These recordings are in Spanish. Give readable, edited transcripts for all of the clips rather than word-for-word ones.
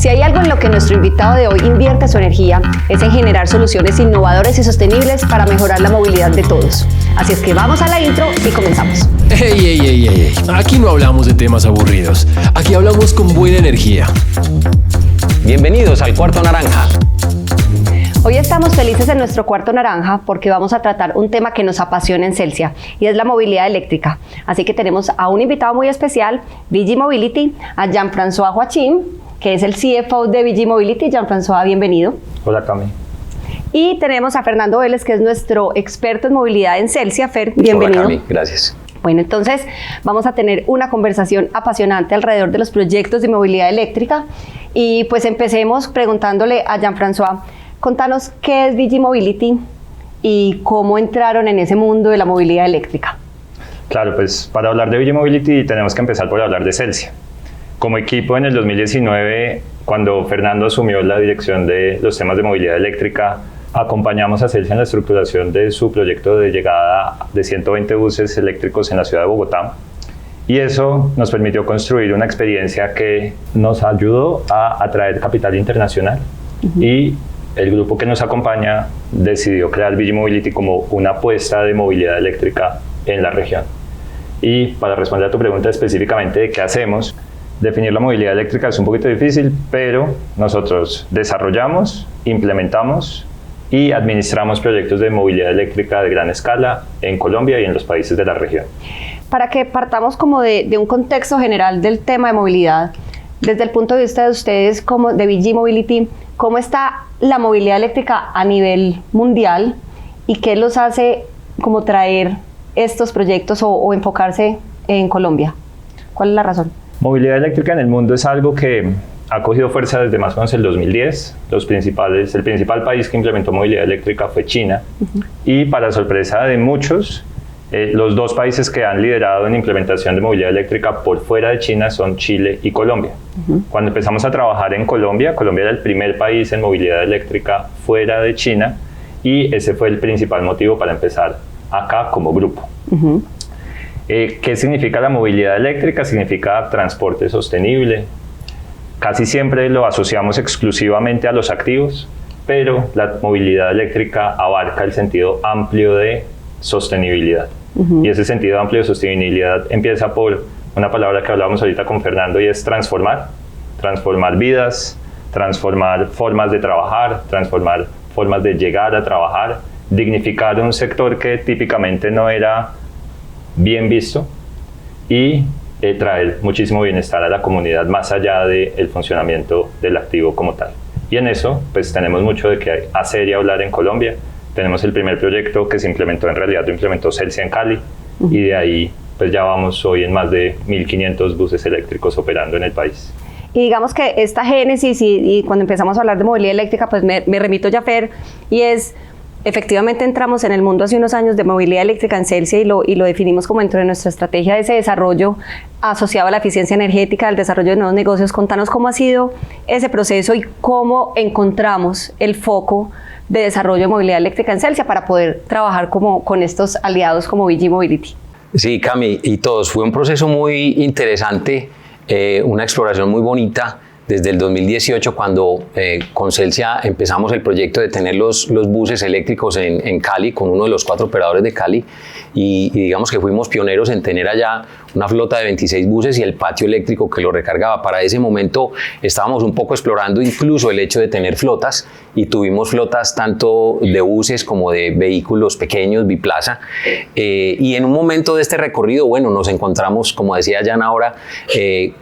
Si hay algo en lo que nuestro invitado de hoy invierte su energía, es en generar soluciones innovadoras y sostenibles para mejorar la movilidad de todos. Así es que vamos a la intro y comenzamos. ¡Ey! Aquí no hablamos de temas aburridos. Aquí hablamos con buena energía. Bienvenidos al Cuarto Naranja. Hoy estamos felices en nuestro Cuarto Naranja porque vamos a tratar un tema que nos apasiona en Celsia y es la movilidad eléctrica. Así que tenemos a un invitado muy especial, VG Mobility, a Jean-François Joachim, que es el CFO de VG Mobility. Jean-François, bienvenido. Hola, Cami. Y tenemos a Fernando Vélez, que es nuestro experto en movilidad en Celsia. Fer, bienvenido. Hola, Cami, gracias. Bueno, entonces vamos a tener una conversación apasionante alrededor de los proyectos de movilidad eléctrica y pues empecemos preguntándole a Jean-François, contanos qué es VG Mobility y cómo entraron en ese mundo de la movilidad eléctrica. Claro, pues para hablar de VG Mobility tenemos que empezar por hablar de Celsia. Como equipo en el 2019, cuando Fernando asumió la dirección de los temas de movilidad eléctrica, acompañamos a Celsia en la estructuración de su proyecto de llegada de 120 buses eléctricos en la ciudad de Bogotá. Y eso nos permitió construir una experiencia que nos ayudó a atraer capital internacional. Y el grupo que nos acompaña decidió crear VG Mobility como una apuesta de movilidad eléctrica en la región. Y para responder a tu pregunta específicamente de qué hacemos, definir la movilidad eléctrica es un poquito difícil, pero nosotros desarrollamos, implementamos y administramos proyectos de movilidad eléctrica de gran escala en Colombia y en los países de la región. Para que partamos como de un contexto general del tema de movilidad, desde el punto de vista de ustedes como de VG Mobility, ¿cómo está la movilidad eléctrica a nivel mundial y qué los hace como traer estos proyectos o enfocarse en Colombia? ¿Cuál es la razón? Movilidad eléctrica en el mundo es algo que ha cogido fuerza desde más o menos el 2010. El principal país que implementó movilidad eléctrica fue China. Y para sorpresa de muchos, los dos países que han liderado en implementación de movilidad eléctrica por fuera de China son Chile y Colombia. Cuando empezamos a trabajar en Colombia, Colombia era el primer país en movilidad eléctrica fuera de China y ese fue el principal motivo para empezar acá como grupo. ¿Qué significa la movilidad eléctrica? Significa transporte sostenible. Casi siempre lo asociamos exclusivamente a los activos, pero la movilidad eléctrica abarca el sentido amplio de sostenibilidad. Y ese sentido amplio de sostenibilidad empieza por una palabra que hablábamos ahorita con Fernando y es transformar. Transformar vidas, transformar formas de trabajar, transformar formas de llegar a trabajar, dignificar un sector que típicamente no era bien visto y traer muchísimo bienestar a la comunidad más allá del funcionamiento del activo como tal. Y en eso pues tenemos mucho de qué hacer y hablar en Colombia. Tenemos el primer proyecto que se implementó, en realidad lo implementó Celsia en Cali y de ahí pues ya vamos hoy en más de 1.500 buses eléctricos operando en el país. Y digamos que esta génesis y cuando empezamos a hablar de movilidad eléctrica pues me remito ya a Fer y es efectivamente entramos en el mundo hace unos años de movilidad eléctrica en Celsia y lo definimos como dentro de nuestra estrategia de ese desarrollo asociado a la eficiencia energética, al desarrollo de nuevos negocios. Contanos cómo ha sido ese proceso y cómo encontramos el foco de desarrollo de movilidad eléctrica en Celsia para poder trabajar con estos aliados como VG Mobility. Sí, Cami, y todos. Fue un proceso muy interesante, una exploración muy bonita. Desde el 2018, cuando con Celsia empezamos el proyecto de tener los buses eléctricos en Cali, con uno de los 4 operadores de Cali, y digamos que fuimos pioneros en tener allá una flota de 26 buses y el patio eléctrico que lo recargaba. Para ese momento estábamos un poco explorando incluso el hecho de tener flotas, y tuvimos flotas tanto de buses como de vehículos pequeños, biplaza, y en un momento de este recorrido, bueno, nos encontramos, como decía Jan ahora,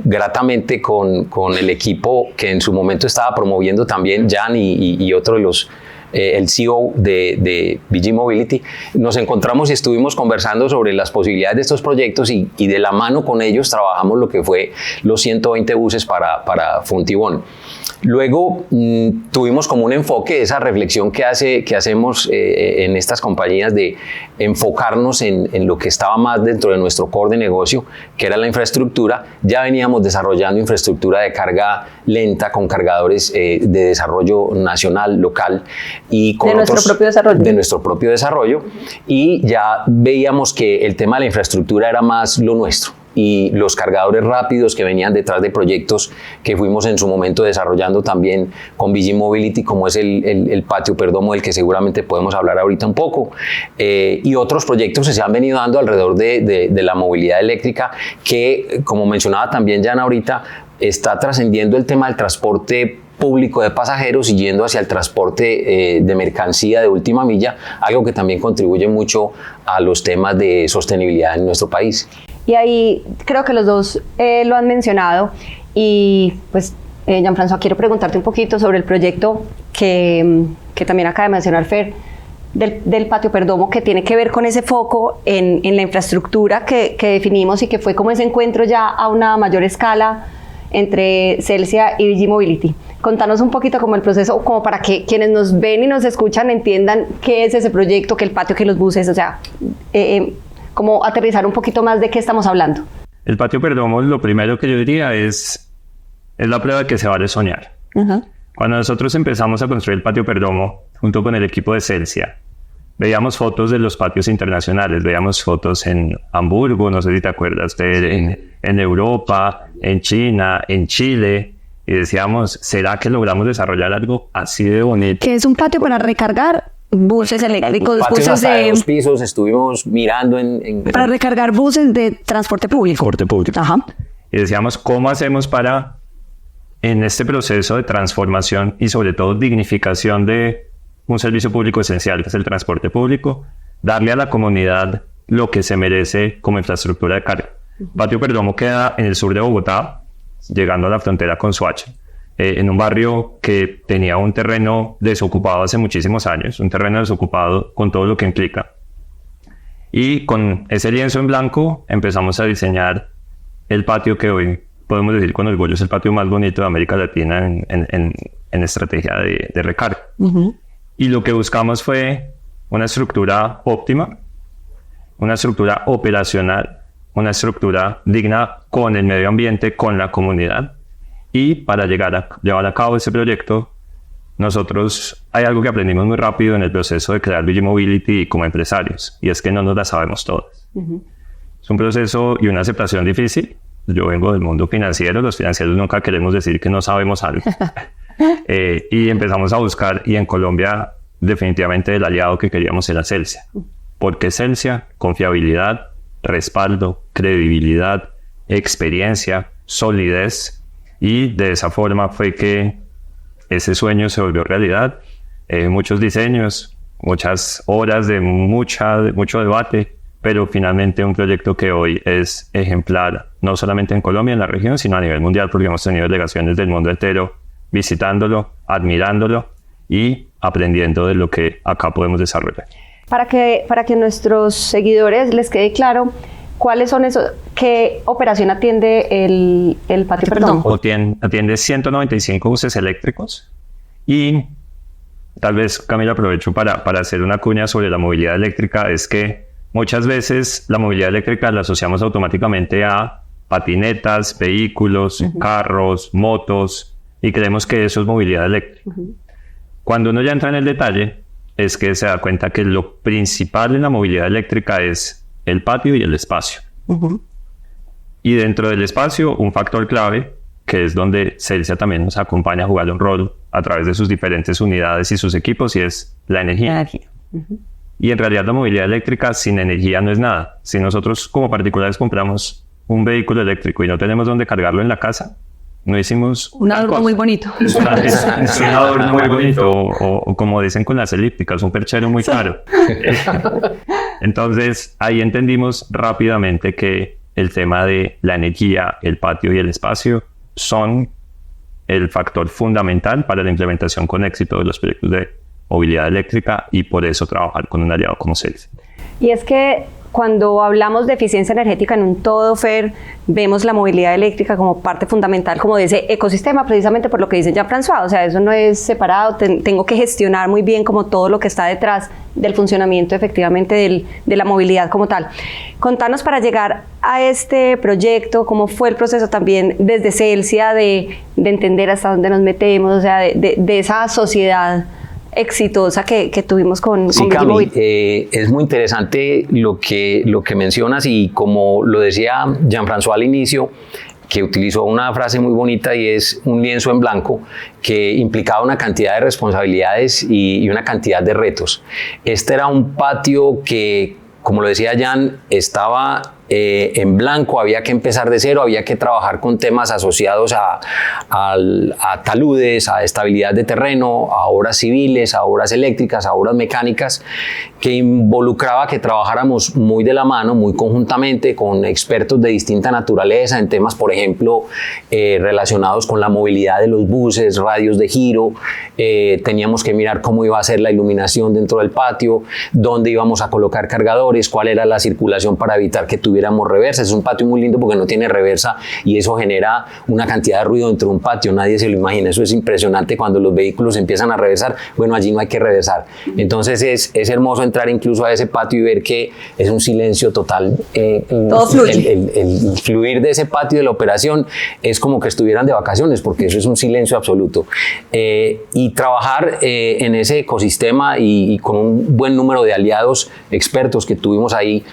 gratamente con el equipo que en su momento estaba promoviendo también Jan y otro de los el CEO de VG Mobility. Nos encontramos y estuvimos conversando sobre las posibilidades de estos proyectos y de la mano con ellos trabajamos lo que fue los 120 buses para Fontibón. Luego tuvimos como un enfoque, esa reflexión que hacemos en estas compañías de enfocarnos en lo que estaba más dentro de nuestro core de negocio, que era la infraestructura. Ya veníamos desarrollando infraestructura de carga lenta con cargadores de desarrollo nacional, local y con de nuestro propio desarrollo, y ya veíamos que el tema de la infraestructura era más lo nuestro. y los cargadores rápidos que venían detrás de proyectos que fuimos en su momento desarrollando también con VG Mobility, como es el patio Perdomo, del que seguramente podemos hablar ahorita un poco, y otros proyectos que se han venido dando alrededor de la movilidad eléctrica que, como mencionaba también Jan ahorita, está trascendiendo el tema del transporte público de pasajeros y yendo hacia el transporte de mercancía de última milla, algo que también contribuye mucho a los temas de sostenibilidad en nuestro país. Y ahí creo que los dos lo han mencionado y pues Jean-François, quiero preguntarte un poquito sobre el proyecto que también acaba de mencionar Fer, del patio Perdomo, que tiene que ver con ese foco en la infraestructura que definimos y que fue como ese encuentro ya a una mayor escala entre Celsia y VG Mobility. Contanos un poquito como el proceso, como para que quienes nos ven y nos escuchan entiendan qué es ese proyecto, qué el patio, qué los buses, o sea, como aterrizar un poquito más de qué estamos hablando. El patio Perdomo, lo primero que yo diría es la prueba de que se vale soñar. Uh-huh. Cuando nosotros empezamos a construir el patio Perdomo, junto con el equipo de Celsia, veíamos fotos de los patios internacionales, veíamos fotos en Hamburgo, no sé si te acuerdas, en Europa, en China, en Chile, y decíamos, ¿será que logramos desarrollar algo así de bonito? Que es un patio para recargar buses eléctricos, buses hasta de 2 pisos, estuvimos mirando para recargar buses de transporte público. Transporte público. Ajá. Y decíamos, ¿cómo hacemos para, en este proceso de transformación y sobre todo dignificación de un servicio público esencial, que es el transporte público, darle a la comunidad lo que se merece como infraestructura de carga? Patio Perdomo queda en el sur de Bogotá, llegando a la frontera con Soacha, en un barrio que tenía un terreno desocupado hace muchísimos años, un terreno desocupado con todo lo que implica. Y con ese lienzo en blanco empezamos a diseñar el patio que hoy podemos decir con orgullo es el patio más bonito de América Latina en estrategia de recarga. Uh-huh. Y lo que buscamos fue una estructura óptima, una estructura operacional, una estructura digna con el medio ambiente, con la comunidad. Y para llevar a cabo ese proyecto, nosotros hay algo que aprendimos muy rápido en el proceso de crear VG Mobility como empresarios, y es que no nos la sabemos todas. Uh-huh. Es un proceso y una aceptación difícil. Yo vengo del mundo financiero, los financieros nunca queremos decir que no sabemos algo. Y empezamos a buscar, y en Colombia definitivamente el aliado que queríamos era Celsia. ¿Por qué Celsia? Confiabilidad, respaldo, credibilidad, experiencia, solidez, y de esa forma fue que ese sueño se volvió realidad. Muchos diseños, muchas horas de mucho debate, pero finalmente un proyecto que hoy es ejemplar, no solamente en Colombia, en la región, sino a nivel mundial, porque hemos tenido delegaciones del mundo entero visitándolo, admirándolo y aprendiendo de lo que acá podemos desarrollar. Para que nuestros seguidores les quede claro, ¿cuáles son esos? ¿Qué operación atiende el patio Perdomo? Atiende 195 buses eléctricos y tal vez, Camila, aprovecho para hacer una cuña sobre la movilidad eléctrica. Es que muchas veces la movilidad eléctrica la asociamos automáticamente a patinetas, vehículos, uh-huh, carros, motos, y creemos que eso es movilidad eléctrica. Uh-huh. Cuando uno ya entra en el detalle, es que se da cuenta que lo principal en la movilidad eléctrica es el patio y el espacio. Uh-huh. Y dentro del espacio, un factor clave, que es donde Celsia también nos acompaña a jugar un rol a través de sus diferentes unidades y sus equipos, y es la energía. Uh-huh. Y en realidad la movilidad eléctrica sin energía no es nada. Si nosotros como particulares compramos un vehículo eléctrico y no tenemos dónde cargarlo en la casa, no hicimos un adorno muy bonito. Es un adorno muy bonito, o como dicen con las elípticas, un perchero muy caro. Entonces ahí entendimos rápidamente que el tema de la energía, el patio y el espacio son el factor fundamental para la implementación con éxito de los proyectos de movilidad eléctrica, y por eso trabajar con un aliado como Celsia. Y es que cuando hablamos de eficiencia energética en un todo, Fer, vemos la movilidad eléctrica como parte fundamental como de ese ecosistema, precisamente por lo que dice Jean-François. O sea, eso no es separado, tengo que gestionar muy bien como todo lo que está detrás del funcionamiento efectivamente de la movilidad como tal. Contanos, para llegar a este proyecto, cómo fue el proceso también desde Celsia de entender hasta dónde nos metemos, o sea, de esa sociedad exitosa que tuvimos con Sí, Bigi Cami, Mobility. es muy interesante lo que mencionas, y como lo decía Jean-François al inicio, que utilizó una frase muy bonita, y es un lienzo en blanco que implicaba una cantidad de responsabilidades y una cantidad de retos. Este era un patio que, como lo decía Jan, estaba en blanco, había que empezar de cero, había que trabajar con temas asociados a taludes, a estabilidad de terreno, a obras civiles, a obras eléctricas, a obras mecánicas, que involucraba que trabajáramos muy de la mano, muy conjuntamente, con expertos de distinta naturaleza en temas, por ejemplo, relacionados con la movilidad de los buses, radios de giro. Teníamos que mirar cómo iba a ser la iluminación dentro del patio, dónde íbamos a colocar cargadores, cuál era la circulación para evitar que tuviéramos reversa. Es un patio muy lindo porque no tiene reversa, y eso genera una cantidad de ruido dentro de un patio, nadie se lo imagina. Eso es impresionante cuando los vehículos empiezan a reversar. Bueno, allí no hay que reversar. Entonces es hermoso entrar incluso a ese patio y ver que es un silencio total. Todo fluye. El fluir de ese patio de la operación es como que estuvieran de vacaciones, porque eso es un silencio absoluto. Y trabajar en ese ecosistema y con un buen número de aliados expertos que tuvimos ahí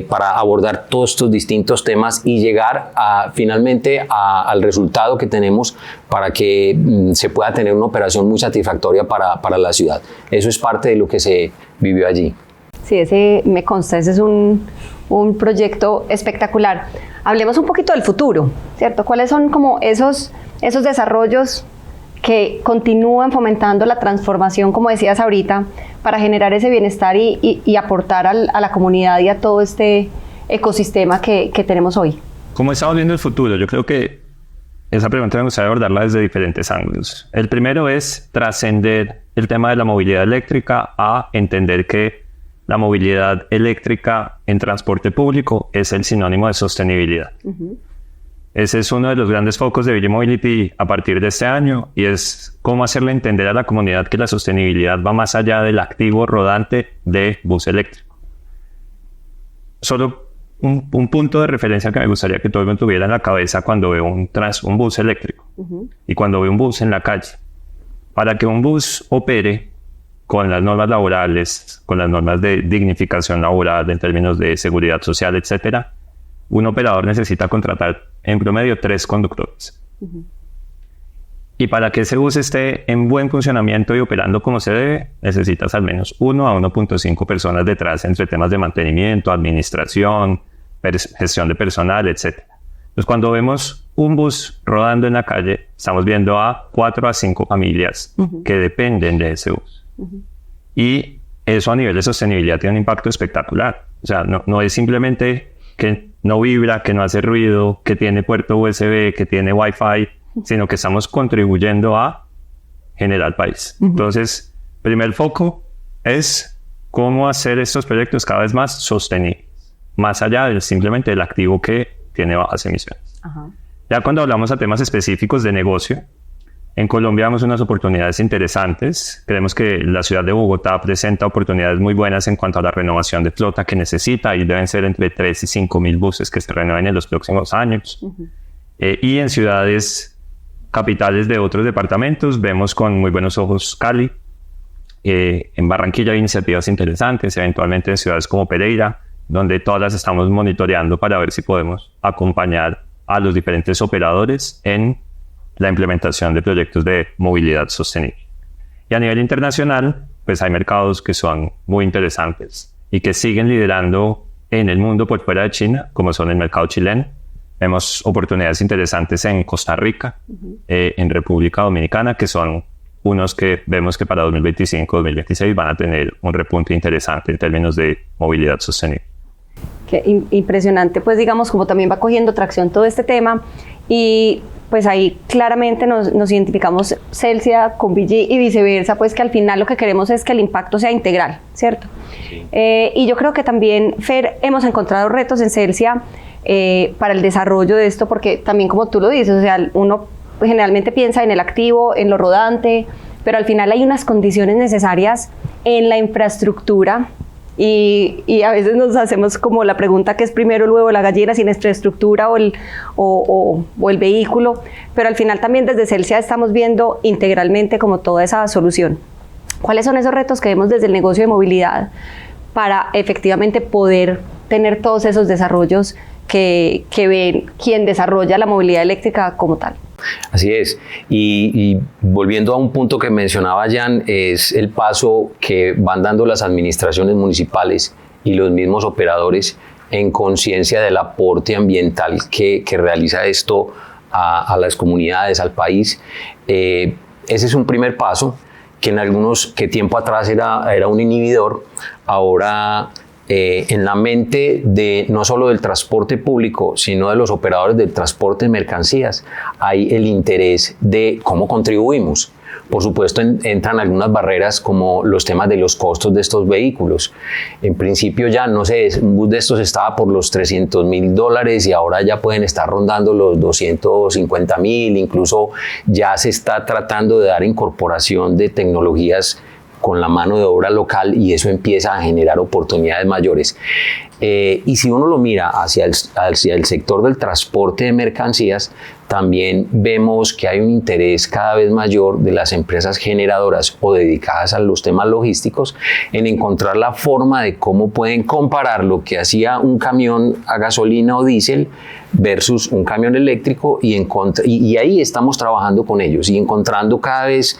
para abordar todos estos distintos temas y llegar finalmente al resultado que tenemos para que se pueda tener una operación muy satisfactoria para la ciudad. Eso es parte de lo que se vivió allí. Sí, ese me consta, ese es un proyecto espectacular. Hablemos un poquito del futuro, ¿cierto? ¿Cuáles son como esos desarrollos que continúan fomentando la transformación, como decías ahorita, para generar ese bienestar y aportar a la comunidad y a todo este ecosistema que tenemos hoy? ¿Cómo estamos viendo el futuro? Yo creo que esa pregunta me gustaría abordarla desde diferentes ángulos. El primero es trascender el tema de la movilidad eléctrica a entender que la movilidad eléctrica en transporte público es el sinónimo de sostenibilidad. Uh-huh. Ese es uno de los grandes focos de Bigi Mobility a partir de este año, y es cómo hacerle entender a la comunidad que la sostenibilidad va más allá del activo rodante de bus eléctrico. Solo un punto de referencia que me gustaría que todo el mundo tuviera en la cabeza cuando ve un bus eléctrico. Uh-huh. Y cuando ve un bus en la calle. Para que un bus opere con las normas laborales, con las normas de dignificación laboral en términos de seguridad social, etcétera, un operador necesita contratar en promedio 3 conductores. Uh-huh. Y para que ese bus esté en buen funcionamiento y operando como se debe, necesitas al menos 1 a 1.5 personas detrás entre temas de mantenimiento, administración, gestión de personal, etc. Entonces, cuando vemos un bus rodando en la calle, estamos viendo a 4 a 5 familias uh-huh. que dependen de ese bus. Uh-huh. Y eso a nivel de sostenibilidad tiene un impacto espectacular. O sea, no es simplemente que no vibra, que no hace ruido, que tiene puerto USB, que tiene Wi-Fi, sino que estamos contribuyendo a generar país. Uh-huh. Entonces, primer foco es cómo hacer estos proyectos cada vez más sostenibles, más allá del simplemente del activo que tiene bajas emisiones. Uh-huh. Ya cuando hablamos a temas específicos de negocio, en Colombia vemos unas oportunidades interesantes. Creemos que la ciudad de Bogotá presenta oportunidades muy buenas en cuanto a la renovación de flota que necesita, y deben ser entre 3 y 5 mil buses que se renueven en los próximos años. Uh-huh. Y en ciudades capitales de otros departamentos vemos con muy buenos ojos Cali. En Barranquilla hay iniciativas interesantes, eventualmente en ciudades como Pereira, donde todas las estamos monitoreando para ver si podemos acompañar a los diferentes operadores en la implementación de proyectos de movilidad sostenible. Y a nivel internacional, pues hay mercados que son muy interesantes y que siguen liderando en el mundo por fuera de China, como son el mercado chileno. Vemos oportunidades interesantes en Costa Rica, uh-huh. En República Dominicana, que son unos que vemos que para 2025-2026 van a tener un repunte interesante en términos de movilidad sostenible. Qué impresionante, pues digamos, como también va cogiendo tracción todo este tema, y pues ahí claramente nos identificamos Celsia con Bigi y viceversa, pues que al final lo que queremos es que el impacto sea integral, ¿cierto? Sí. Y yo creo que también, Fer, hemos encontrado retos en Celsia para el desarrollo de esto, porque también como tú lo dices, o sea, uno generalmente piensa en el activo, en lo rodante, pero al final hay unas condiciones necesarias en la infraestructura. Y a veces nos hacemos como la pregunta que es primero el huevo o la gallina, sin infraestructura o el vehículo, pero al final también desde Celsia estamos viendo integralmente como toda esa solución. ¿Cuáles son esos retos que vemos desde el negocio de movilidad para efectivamente poder tener todos esos desarrollos que ven quien desarrolla la movilidad eléctrica como tal? Así es. Y volviendo a un punto que mencionaba Jan, es el paso que van dando las administraciones municipales y los mismos operadores en conciencia del aporte ambiental que realiza esto a las comunidades, al país. Ese es un primer paso que tiempo atrás era un inhibidor. Ahora en la mente de no solo del transporte público, sino de los operadores del transporte de mercancías, hay el interés de cómo contribuimos. Por supuesto, entran algunas barreras como los temas de los costos de estos vehículos. En principio ya, no sé, un bus de estos estaba por los $300,000 y ahora ya pueden estar rondando los 250,000, incluso ya se está tratando de dar incorporación de tecnologías con la mano de obra local y eso empieza a generar oportunidades mayores. Y si uno lo mira hacia el sector del transporte de mercancías, también vemos que hay un interés cada vez mayor de las empresas generadoras o dedicadas a los temas logísticos en encontrar la forma de cómo pueden comparar lo que hacía un camión a gasolina o diésel versus un camión eléctrico y ahí estamos trabajando con ellos y encontrando cada vez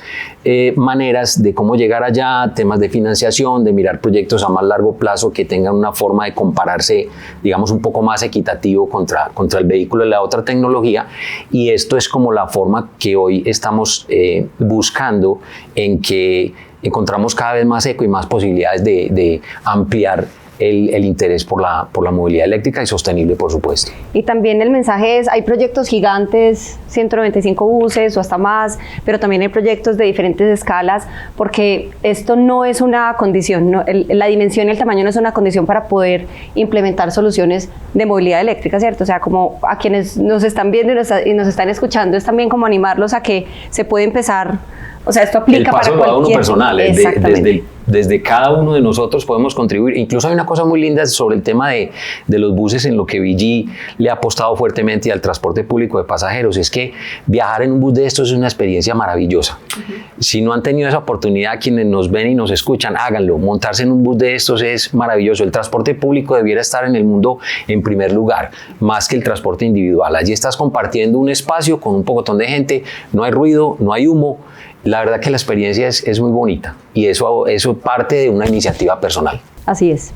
maneras de cómo llegar allá, temas de financiación, de mirar proyectos a más largo plazo que tengan una forma de compararse, digamos, un poco más equitativo contra el vehículo de la otra tecnología. Y esto es como la forma que hoy estamos buscando, en que encontramos cada vez más eco y más posibilidades de ampliar el interés por la movilidad eléctrica y sostenible, por supuesto. Y también el mensaje es, hay proyectos gigantes, 195 buses o hasta más, pero también hay proyectos de diferentes escalas, porque esto no es una condición, la dimensión y el tamaño no es una condición para poder implementar soluciones de movilidad eléctrica, ¿cierto? O sea, como a quienes nos están viendo y nos están escuchando, es también como animarlos a que se puede empezar. O sea, esto aplica para cualquier... El paso lo da uno personal, desde cada uno de nosotros podemos contribuir. Incluso hay una cosa muy linda sobre el tema de los buses, en lo que VG le ha apostado fuertemente al transporte público de pasajeros, es que viajar en un bus de estos es una experiencia maravillosa. Si no han tenido esa oportunidad, quienes nos ven y nos escuchan, háganlo. Montarse en un bus de estos es maravilloso. El transporte público debiera estar en el mundo en primer lugar, más que el transporte individual. Allí estás compartiendo un espacio con un pocotón de gente, no hay ruido, no hay humo. La verdad que la experiencia es muy bonita y eso parte de una iniciativa personal. Así es.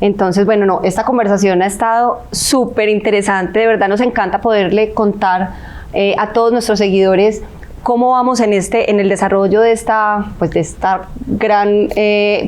Entonces, bueno, esta conversación ha estado súper interesante. De verdad nos encanta poderle contar a todos nuestros seguidores cómo vamos en el desarrollo de esta gran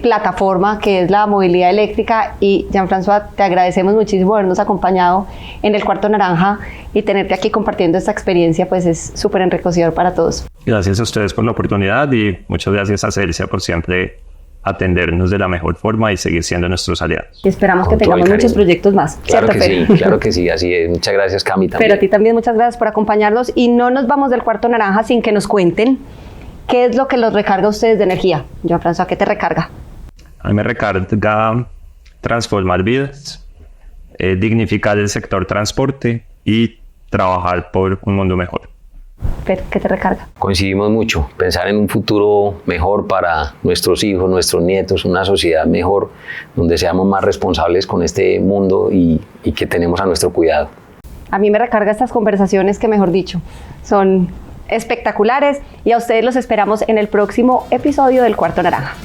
plataforma que es la movilidad eléctrica. Y Jean-François, te agradecemos muchísimo habernos acompañado en el Cuarto Naranja y tenerte aquí compartiendo esta experiencia, pues es súper enriquecedor para todos. Gracias a ustedes por la oportunidad y muchas gracias a Celsia por siempre atendernos de la mejor forma y seguir siendo nuestros aliados. Y esperamos que tengamos muchos proyectos más. Claro que sí, claro que sí, así es. Muchas gracias, Cami, también. Pero a ti también muchas gracias por acompañarnos y no nos vamos del Cuarto Naranja sin que nos cuenten qué es lo que los recarga a ustedes de energía. Jean-François, ¿qué te recarga? A mí me recarga transformar vidas, dignificar el sector transporte y trabajar por un mundo mejor. Fer, ¿qué te recarga? Coincidimos mucho, pensar en un futuro mejor para nuestros hijos, nuestros nietos, una sociedad mejor, donde seamos más responsables con este mundo y que tenemos a nuestro cuidado. A mí me recarga estas conversaciones que, mejor dicho, son espectaculares y a ustedes los esperamos en el próximo episodio del Cuarto Naranja.